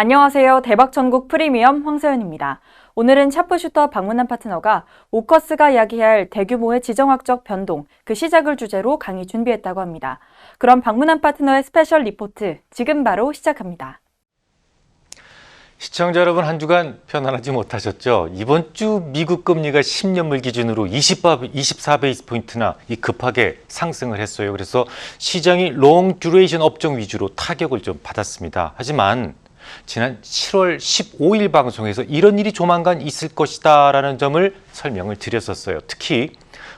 안녕하세요. 대박천국 프리미엄 황서연입니다. 오늘은 샤프슈터 방문한 파트너가 오커스가 야기할 대규모의 지정학적 변동, 그 시작을 주제로 강의 준비했다고 합니다. 그럼 방문한 파트너의 스페셜 리포트 지금 바로 시작합니다. 시청자 여러분, 한 주간 편안하지 못하셨죠? 이번 주 미국 금리가 10년물 기준으로 24베이스 포인트나 급하게 상승을 했어요. 그래서 시장이 롱 듀레이션 업종 위주로 타격을 좀 받았습니다. 하지만 지난 7월 15일 방송에서 이런 일이 조만간 있을 것이다 라는 점을 설명을 드렸었어요. 특히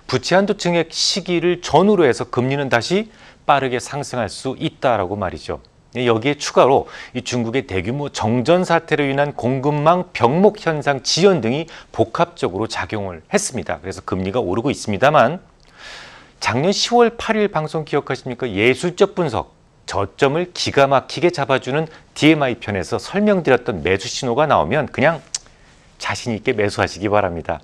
부채 한도 증액 시기를 전후로 해서 금리는 다시 빠르게 상승할 수 있다라고 말이죠. 여기에 추가로 이 중국의 대규모 정전 사태로 인한 공급망 병목 현상 지연 등이 복합적으로 작용을 했습니다. 그래서 금리가 오르고 있습니다만, 작년 10월 8일 방송 기억하십니까? 예술적 분석, 저점을 기가 막히게 잡아주는 DMI 편에서 설명드렸던 매수 신호가 나오면 그냥 자신 있게 매수하시기 바랍니다.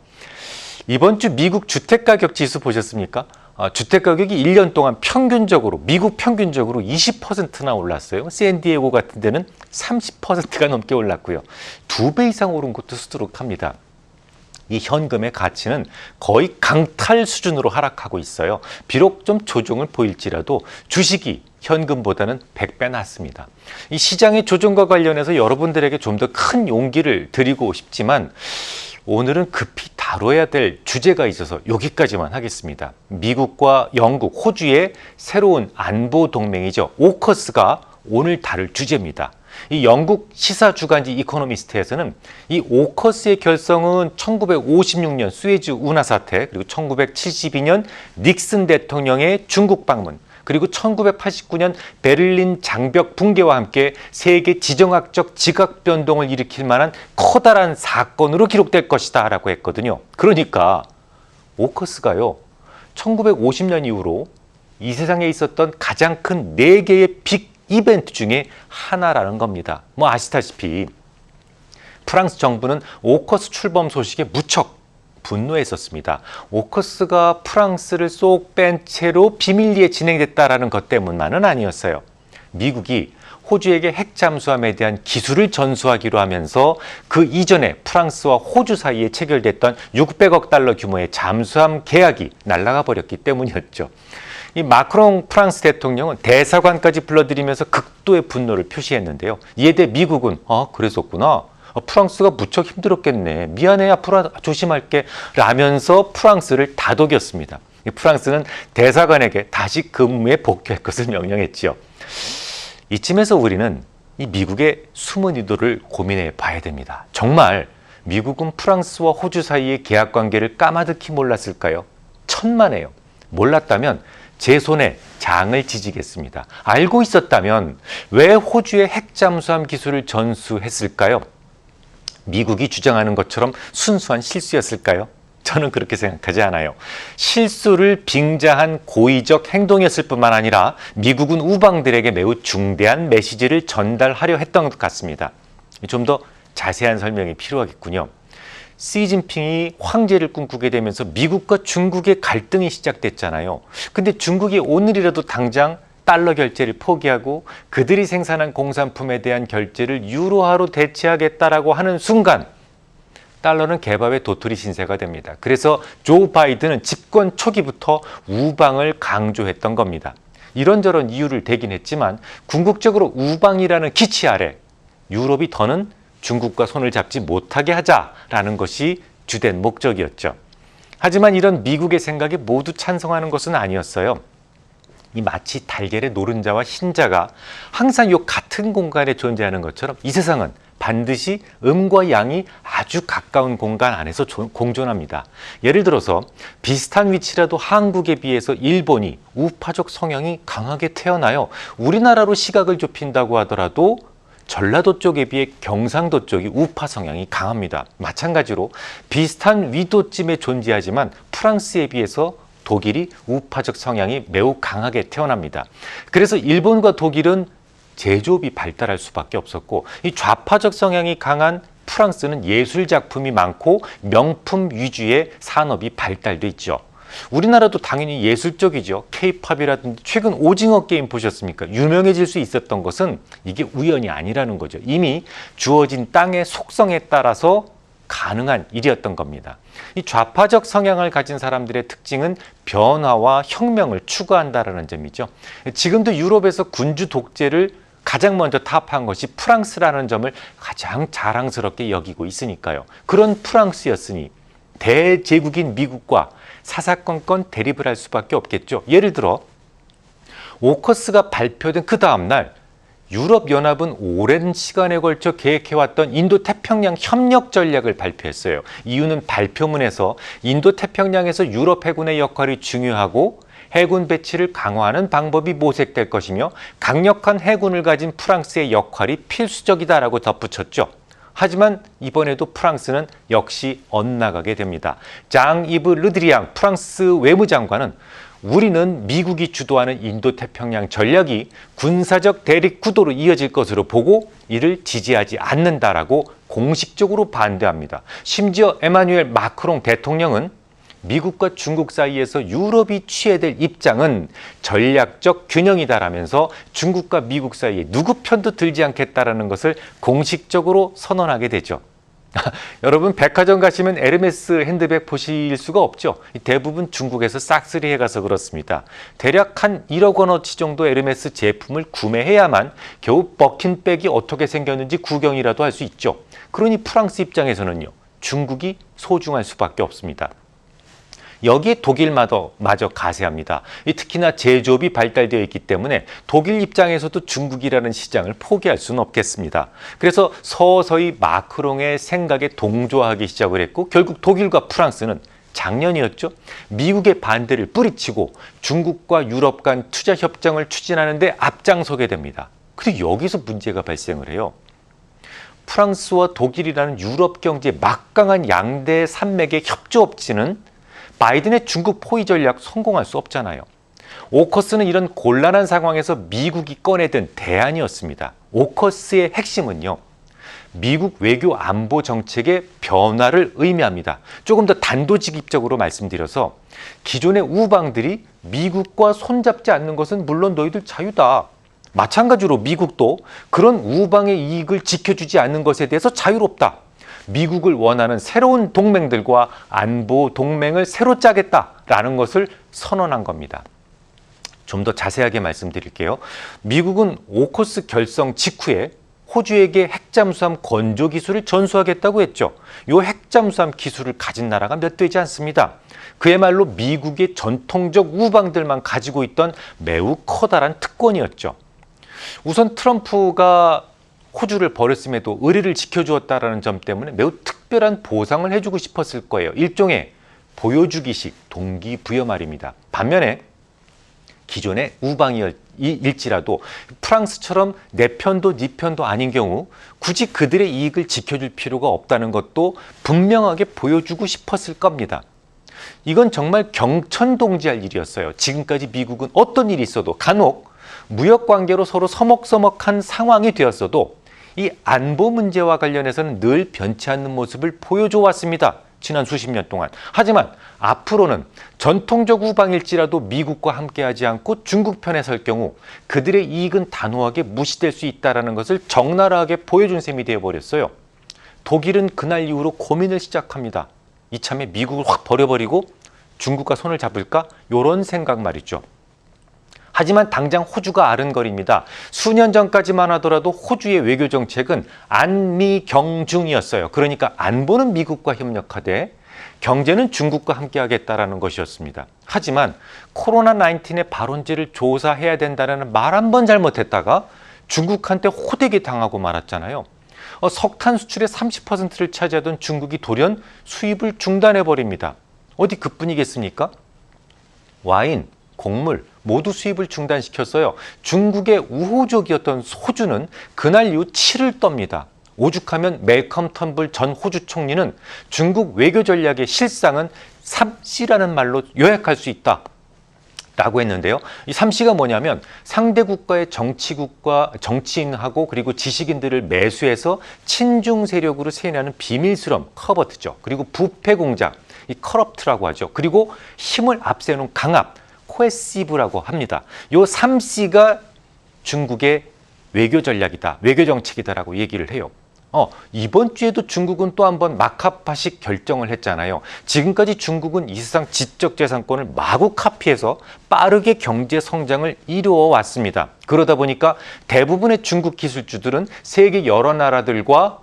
이번 주 미국 주택가격 지수 보셨습니까? 주택가격이 1년 동안 평균적으로, 미국 평균적으로 20%나 올랐어요. 샌디에고 같은 데는 30%가 넘게 올랐고요. 2배 이상 오른 것도 수두룩합니다. 이 현금의 가치는 거의 강탈 수준으로 하락하고 있어요. 비록 좀 조정을 보일지라도 주식이 현금보다는 100배 낫습니다. 이 시장의 조정과 관련해서 여러분들에게 좀 더 큰 용기를 드리고 싶지만, 오늘은 급히 다뤄야 될 주제가 있어서 여기까지만 하겠습니다. 미국과 영국, 호주의 새로운 안보 동맹이죠. 오커스가 오늘 다룰 주제입니다. 이 영국 시사 주간지 이코노미스트에서는 이 오커스의 결성은 1956년 수에즈 운하 사태, 그리고 1972년 닉슨 대통령의 중국 방문, 그리고 1989년 베를린 장벽 붕괴와 함께 세계 지정학적 지각 변동을 일으킬 만한 커다란 사건으로 기록될 것이다 라고 했거든요. 그러니까 오커스가요, 1950년 이후로 이 세상에 있었던 가장 큰 4개의 빅 이벤트 중에 하나라는 겁니다. 아시다시피 프랑스 정부는 오커스 출범 소식에 무척 분노했었습니다. 오커스가 프랑스를 쏙 뺀 채로 비밀리에 진행됐다라는 것 때문만은 아니었어요. 미국이 호주에게 핵 잠수함에 대한 기술을 전수하기로 하면서 그 이전에 프랑스와 호주 사이에 체결됐던 600억 달러 규모의 잠수함 계약이 날아가 버렸기 때문이었죠. 이 마크롱 프랑스 대통령은 대사관까지 불러들이면서 극도의 분노를 표시했는데요. 이에 대해 미국은 그랬었구나. 프랑스가 무척 힘들었겠네. 미안해, 앞으로 조심할게 라면서 프랑스를 다독였습니다. 프랑스는 대사관에게 다시 근무에 복귀할 것을 명령했죠. 이쯤에서 우리는 이 미국의 숨은 의도를 고민해 봐야 됩니다. 정말 미국은 프랑스와 호주 사이의 계약 관계를 까마득히 몰랐을까요? 천만에요. 몰랐다면 제 손에 장을 지지겠습니다. 알고 있었다면 왜 호주의 핵잠수함 기술을 전수했을까요? 미국이 주장하는 것처럼 순수한 실수였을까요? 저는 그렇게 생각하지 않아요. 실수를 빙자한 고의적 행동이었을 뿐만 아니라 미국은 우방들에게 매우 중대한 메시지를 전달하려 했던 것 같습니다. 좀 더 자세한 설명이 필요하겠군요. 시진핑이 황제를 꿈꾸게 되면서 미국과 중국의 갈등이 시작됐잖아요. 근데 중국이 오늘이라도 당장 달러 결제를 포기하고 그들이 생산한 공산품에 대한 결제를 유로화로 대체하겠다라고 하는 순간 달러는 개밥의 도토리 신세가 됩니다. 그래서 조 바이든은 집권 초기부터 우방을 강조했던 겁니다. 이런저런 이유를 대긴 했지만 궁극적으로 우방이라는 기치 아래 유럽이 더는 중국과 손을 잡지 못하게 하자라는 것이 주된 목적이었죠. 하지만 이런 미국의 생각에 모두 찬성하는 것은 아니었어요. 이 마치 달걀의 노른자와 흰자가 항상 요 같은 공간에 존재하는 것처럼 이 세상은 반드시 음과 양이 아주 가까운 공간 안에서 공존합니다. 예를 들어서 비슷한 위치라도 한국에 비해서 일본이 우파적 성향이 강하게 태어나요. 우리나라로 시각을 좁힌다고 하더라도 전라도 쪽에 비해 경상도 쪽이 우파 성향이 강합니다. 마찬가지로 비슷한 위도쯤에 존재하지만 프랑스에 비해서 독일이 우파적 성향이 매우 강하게 태어납니다. 그래서 일본과 독일은 제조업이 발달할 수밖에 없었고, 이 좌파적 성향이 강한 프랑스는 예술 작품이 많고 명품 위주의 산업이 발달돼 있죠. 우리나라도 당연히 예술적이죠. K-팝이라든지 최근 오징어 게임 보셨습니까? 유명해질 수 있었던 것은 이게 우연이 아니라는 거죠. 이미 주어진 땅의 속성에 따라서 가능한 일이었던 겁니다. 이 좌파적 성향을 가진 사람들의 특징은 변화와 혁명을 추구한다는 점이죠. 지금도 유럽에서 군주 독재를 가장 먼저 타파한 것이 프랑스라는 점을 가장 자랑스럽게 여기고 있으니까요. 그런 프랑스였으니 대제국인 미국과 사사건건 대립을 할 수밖에 없겠죠. 예를 들어 오커스가 발표된 그 다음 날 유럽연합은 오랜 시간에 걸쳐 계획해왔던 인도태평양 협력 전략을 발표했어요. 이유는 발표문에서 인도태평양에서 유럽 해군의 역할이 중요하고 해군 배치를 강화하는 방법이 모색될 것이며 강력한 해군을 가진 프랑스의 역할이 필수적이다라고 덧붙였죠. 하지만 이번에도 프랑스는 역시 엇나가게 됩니다. 장-이브 르드리앙 프랑스 외무장관은 우리는 미국이 주도하는 인도태평양 전략이 군사적 대립 구도로 이어질 것으로 보고 이를 지지하지 않는다라고 공식적으로 반대합니다. 심지어 에마뉴엘 마크롱 대통령은 미국과 중국 사이에서 유럽이 취해야 될 입장은 전략적 균형이다라면서 중국과 미국 사이에 누구 편도 들지 않겠다라는 것을 공식적으로 선언하게 되죠. 여러분 백화점 가시면 에르메스 핸드백 보실 수가 없죠. 대부분 중국에서 싹쓸이 해가서 그렇습니다. 대략 한 1억 원어치 정도 에르메스 제품을 구매해야만 겨우 먹힌 백이 어떻게 생겼는지 구경이라도 할 수 있죠. 그러니 프랑스 입장에서는요, 중국이 소중할 수밖에 없습니다. 여기에 독일마저 가세합니다. 특히나 제조업이 발달되어 있기 때문에 독일 입장에서도 중국이라는 시장을 포기할 수는 없겠습니다. 그래서 서서히 마크롱의 생각에 동조하기 시작을 했고 결국 독일과 프랑스는 작년이었죠. 미국의 반대를 뿌리치고 중국과 유럽 간 투자 협정을 추진하는 데 앞장서게 됩니다. 그리고 여기서 문제가 발생을 해요. 프랑스와 독일이라는 유럽 경제의 막강한 양대 산맥의 협조업체는 바이든의 중국 포위 전략 성공할 수 없잖아요. 오커스는 이런 곤란한 상황에서 미국이 꺼내든 대안이었습니다. 오커스의 핵심은요, 미국 외교 안보 정책의 변화를 의미합니다. 조금 더 단도직입적으로 말씀드려서 기존의 우방들이 미국과 손잡지 않는 것은 물론 너희들 자유다. 마찬가지로 미국도 그런 우방의 이익을 지켜주지 않는 것에 대해서 자유롭다. 미국을 원하는 새로운 동맹들과 안보 동맹을 새로 짜겠다라는 것을 선언한 겁니다. 좀 더 자세하게 말씀드릴게요. 미국은 오커스 결성 직후에 호주에게 핵잠수함 건조 기술을 전수하겠다고 했죠. 이 핵잠수함 기술을 가진 나라가 몇 되지 않습니다. 그야말로 미국의 전통적 우방들만 가지고 있던 매우 커다란 특권이었죠. 우선 트럼프가 호주를 버렸음에도 의리를 지켜주었다는 점 때문에 매우 특별한 보상을 해주고 싶었을 거예요. 일종의 보여주기식 동기부여 말입니다. 반면에 기존의 우방일지라도 프랑스처럼 내 편도 네 편도 아닌 경우 굳이 그들의 이익을 지켜줄 필요가 없다는 것도 분명하게 보여주고 싶었을 겁니다. 이건 정말 경천동지할 일이었어요. 지금까지 미국은 어떤 일이 있어도 간혹 무역관계로 서로 서먹서먹한 상황이 되었어도 이 안보 문제와 관련해서는 늘 변치 않는 모습을 보여줘 왔습니다. 지난 수십 년 동안. 하지만 앞으로는 전통적 우방일지라도 미국과 함께하지 않고 중국 편에 설 경우 그들의 이익은 단호하게 무시될 수 있다는 것을 적나라하게 보여준 셈이 되어버렸어요. 독일은 그날 이후로 고민을 시작합니다. 이참에 미국을 확 버려버리고 중국과 손을 잡을까? 이런 생각 말이죠. 하지만 당장 호주가 아른거립니다. 수년 전까지만 하더라도 호주의 외교 정책은 안미경중이었어요. 그러니까 안보는 미국과 협력하되 경제는 중국과 함께하겠다라는 것이었습니다. 하지만 코로나19의 발원지를 조사해야 된다는 말 한 번 잘못했다가 중국한테 호되게 당하고 말았잖아요. 석탄 수출의 30%를 차지하던 중국이 돌연 수입을 중단해버립니다. 어디 그뿐이겠습니까? 와인, 곡물 모두 수입을 중단시켰어요. 중국의 우호적이었던 호주는 그날 이후 치를 떱니다. 오죽하면 멜컴 텀블 전 호주 총리는 중국 외교 전략의 실상은 3C라는 말로 요약할 수 있다. 라고 했는데요. 이 3C가 뭐냐면 상대 국가의 정치인하고 그리고 지식인들을 매수해서 친중 세력으로 세뇌하는 비밀스러움, 커버트죠. 그리고 부패 공작, 이 커럽트라고 하죠. 그리고 힘을 앞세우는 강압, 코에시브라고 합니다. 요 3C가 중국의 외교 전략이다, 외교 정책이다라고 얘기를 해요. 이번 주에도 중국은 또 한 번 마카파식 결정을 했잖아요. 지금까지 중국은 이 세상 지적재산권을 마구 카피해서 빠르게 경제 성장을 이루어 왔습니다. 그러다 보니까 대부분의 중국 기술주들은 세계 여러 나라들과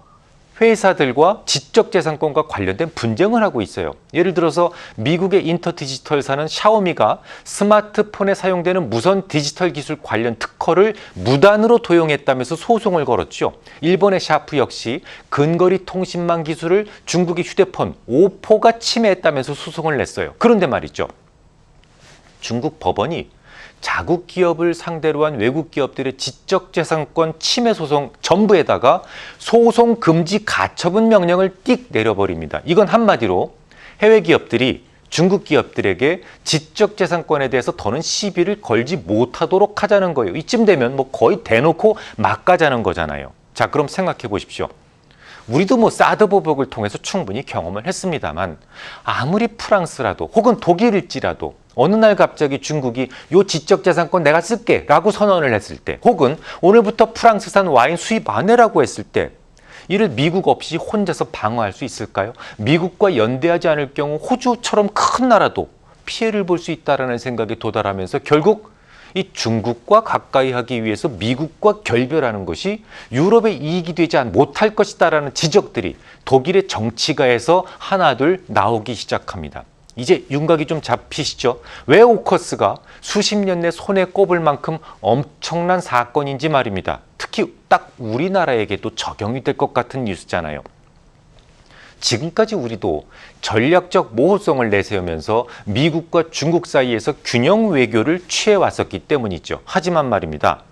회사들과 지적재산권과 관련된 분쟁을 하고 있어요. 예를 들어서 미국의 인터디지털사는 샤오미가 스마트폰에 사용되는 무선 디지털 기술 관련 특허를 무단으로 도용했다면서 소송을 걸었죠. 일본의 샤프 역시 근거리 통신망 기술을 중국의 휴대폰 오포가 침해했다면서 소송을 냈어요. 그런데 말이죠, 중국 법원이 자국 기업을 상대로 한 외국 기업들의 지적재산권 침해 소송 전부에다가 소송 금지 가처분 명령을 띡 내려버립니다. 이건 한마디로 해외 기업들이 중국 기업들에게 지적재산권에 대해서 더는 시비를 걸지 못하도록 하자는 거예요. 이쯤 되면 뭐 거의 대놓고 막가자는 거잖아요. 자, 그럼 생각해 보십시오. 우리도 뭐 사드 보복을 통해서 충분히 경험을 했습니다만 아무리 프랑스라도 혹은 독일일지라도 어느 날 갑자기 중국이 요 지적재산권 내가 쓸게 라고 선언을 했을 때, 혹은 오늘부터 프랑스산 와인 수입 안 해라고 했을 때, 이를 미국 없이 혼자서 방어할 수 있을까요? 미국과 연대하지 않을 경우 호주처럼 큰 나라도 피해를 볼 수 있다는 생각에 도달하면서 결국 이 중국과 가까이 하기 위해서 미국과 결별하는 것이 유럽의 이익이 되지 못할 것이다라는 지적들이 독일의 정치가에서 하나둘 나오기 시작합니다. 이제 윤곽이 좀 잡히시죠? 왜 오커스가 수십 년 내 손에 꼽을 만큼 엄청난 사건인지 말입니다. 특히 딱 우리나라에게도 적용이 될 것 같은 뉴스잖아요. 지금까지 우리도 전략적 모호성을 내세우면서 미국과 중국 사이에서 균형 외교를 취해왔었기 때문이죠. 하지만 말입니다,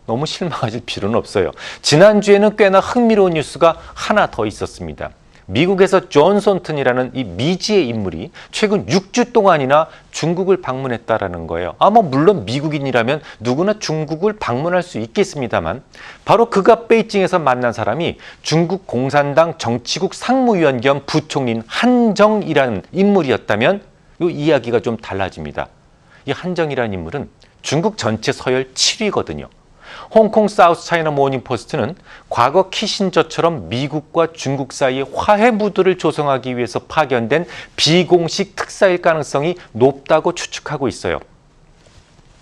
너무 실망하실 필요는 없어요. 지난주에는 꽤나 흥미로운 뉴스가 하나 더 있었습니다. 미국에서 존 손튼이라는 이 미지의 인물이 최근 6주 동안이나 중국을 방문했다라는 거예요. 물론 미국인이라면 누구나 중국을 방문할 수 있겠습니다만, 바로 그가 베이징에서 만난 사람이 중국 공산당 정치국 상무위원 겸 부총리인 한정이라는 인물이었다면 이 이야기가 좀 달라집니다. 이 한정이라는 인물은 중국 전체 서열 7위거든요. 홍콩 사우스 차이나 모닝 포스트는 과거 키신저처럼 미국과 중국 사이에 화해 무드를 조성하기 위해서 파견된 비공식 특사일 가능성이 높다고 추측하고 있어요.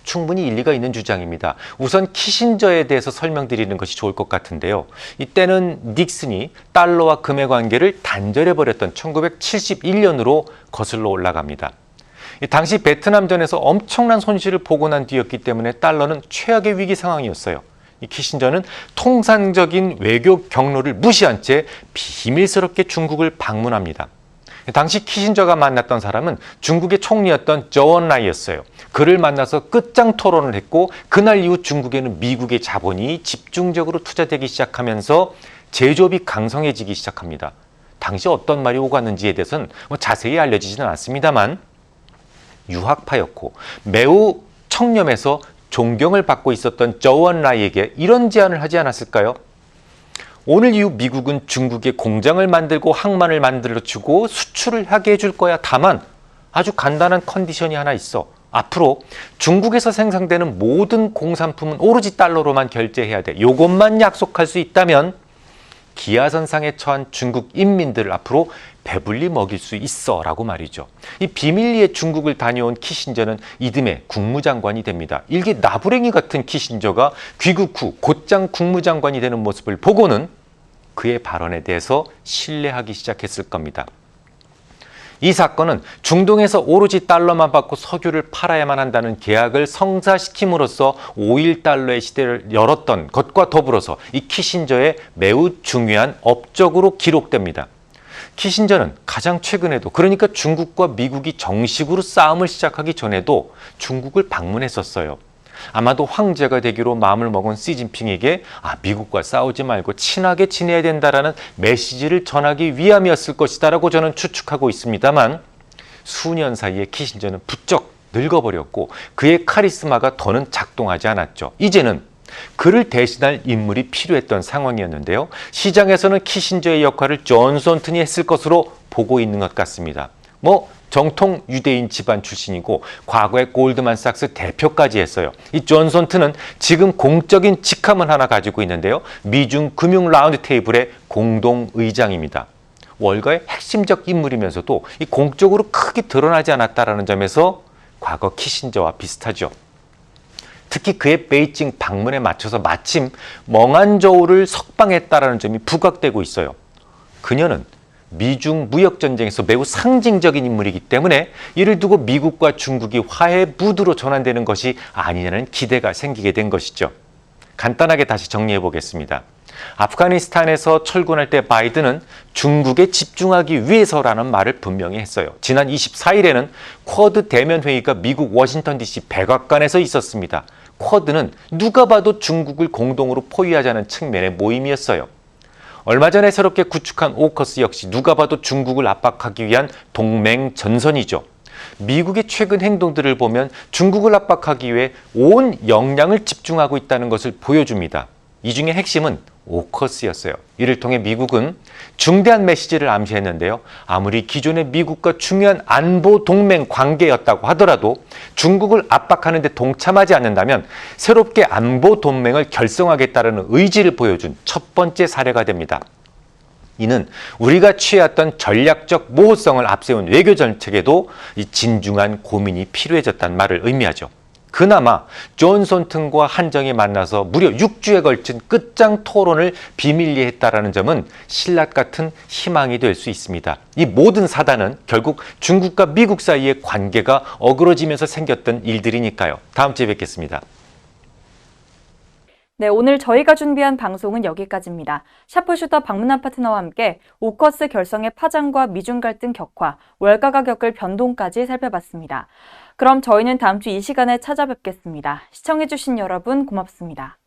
충분히 일리가 있는 주장입니다. 우선 키신저에 대해서 설명드리는 것이 좋을 것 같은데요. 이때는 닉슨이 달러와 금의 관계를 단절해버렸던 1971년으로 거슬러 올라갑니다. 당시 베트남전에서 엄청난 손실을 보고 난 뒤였기 때문에 달러는 최악의 위기 상황이었어요. 이 키신저는 통상적인 외교 경로를 무시한 채 비밀스럽게 중국을 방문합니다. 당시 키신저가 만났던 사람은 중국의 총리였던 저원라이였어요. 그를 만나서 끝장 토론을 했고, 그날 이후 중국에는 미국의 자본이 집중적으로 투자되기 시작하면서 제조업이 강성해지기 시작합니다. 당시 어떤 말이 오갔는지에 대해서는 자세히 알려지지는 않습니다만, 유학파였고 매우 청렴해서 존경을 받고 있었던 저원라이에게 이런 제안을 하지 않았을까요? 오늘 이후 미국은 중국에 공장을 만들고 항만을 만들어주고 수출을 하게 해줄 거야. 다만 아주 간단한 컨디션이 하나 있어. 앞으로 중국에서 생산되는 모든 공산품은 오로지 달러로만 결제해야 돼. 이것만 약속할 수 있다면 기아선상에 처한 중국 인민들을 앞으로 배불리 먹일 수 있어 라고 말이죠. 이 비밀리에 중국을 다녀온 키신저는 이듬해 국무장관이 됩니다. 일개 나부랭이 같은 키신저가 귀국 후 곧장 국무장관이 되는 모습을 보고는 그의 발언에 대해서 신뢰하기 시작했을 겁니다. 이 사건은 중동에서 오로지 달러만 받고 석유를 팔아야만 한다는 계약을 성사시킴으로써 5.1달러의 시대를 열었던 것과 더불어서 이 키신저의 매우 중요한 업적으로 기록됩니다. 키신저는 가장 최근에도, 그러니까 중국과 미국이 정식으로 싸움을 시작하기 전에도 중국을 방문했었어요. 아마도 황제가 되기로 마음을 먹은 시진핑에게 미국과 싸우지 말고 친하게 지내야 된다라는 메시지를 전하기 위함이었을 것이다라고 저는 추측하고 있습니다만, 수년 사이에 키신저는 부쩍 늙어버렸고 그의 카리스마가 더는 작동하지 않았죠. 이제는 그를 대신할 인물이 필요했던 상황이었는데요. 시장에서는 키신저의 역할을 존 손튼이 했을 것으로 보고 있는 것 같습니다. 정통 유대인 집안 출신이고 과거에 골드만삭스 대표까지 했어요. 이 존 손튼은 지금 공적인 직함을 하나 가지고 있는데요. 미중 금융 라운드 테이블의 공동 의장입니다. 월가의 핵심적 인물이면서도 이 공적으로 크게 드러나지 않았다는 점에서 과거 키신저와 비슷하죠. 특히 그의 베이징 방문에 맞춰서 마침 멍한저우를 석방했다는 점이 부각되고 있어요. 그녀는 미중 무역전쟁에서 매우 상징적인 인물이기 때문에 이를 두고 미국과 중국이 화해 무드로 전환되는 것이 아니냐는 기대가 생기게 된 것이죠. 간단하게 다시 정리해 보겠습니다. 아프가니스탄에서 철군할 때 바이든은 중국에 집중하기 위해서라는 말을 분명히 했어요. 지난 24일에는 쿼드 대면회의가 미국 워싱턴 DC 백악관에서 있었습니다. 쿼드는 누가 봐도 중국을 공동으로 포위하자는 측면의 모임이었어요. 얼마 전에 새롭게 구축한 오커스 역시 누가 봐도 중국을 압박하기 위한 동맹 전선이죠. 미국의 최근 행동들을 보면 중국을 압박하기 위해 온 역량을 집중하고 있다는 것을 보여줍니다. 이 중에 핵심은 오커스였어요. 이를 통해 미국은 중대한 메시지를 암시했는데요. 아무리 기존의 미국과 중요한 안보 동맹 관계였다고 하더라도 중국을 압박하는 데 동참하지 않는다면 새롭게 안보 동맹을 결성하겠다는 의지를 보여준 첫 번째 사례가 됩니다. 이는 우리가 취해왔던 전략적 모호성을 앞세운 외교 정책에도 이 진중한 고민이 필요해졌다는 말을 의미하죠. 그나마 존 손튼과 한정이 만나서 무려 6주에 걸친 끝장 토론을 비밀리에 했다는 점은 신라 같은 희망이 될 수 있습니다. 이 모든 사단은 결국 중국과 미국 사이의 관계가 어그러지면서 생겼던 일들이니까요. 다음 주에 뵙겠습니다. 네, 오늘 저희가 준비한 방송은 여기까지입니다. 샤프슈터 방문한 파트너와 함께 오커스 결성의 파장과 미중 갈등 격화, 월가 가격을 변동까지 살펴봤습니다. 그럼 저희는 다음 주 이 시간에 찾아뵙겠습니다. 시청해주신 여러분 고맙습니다.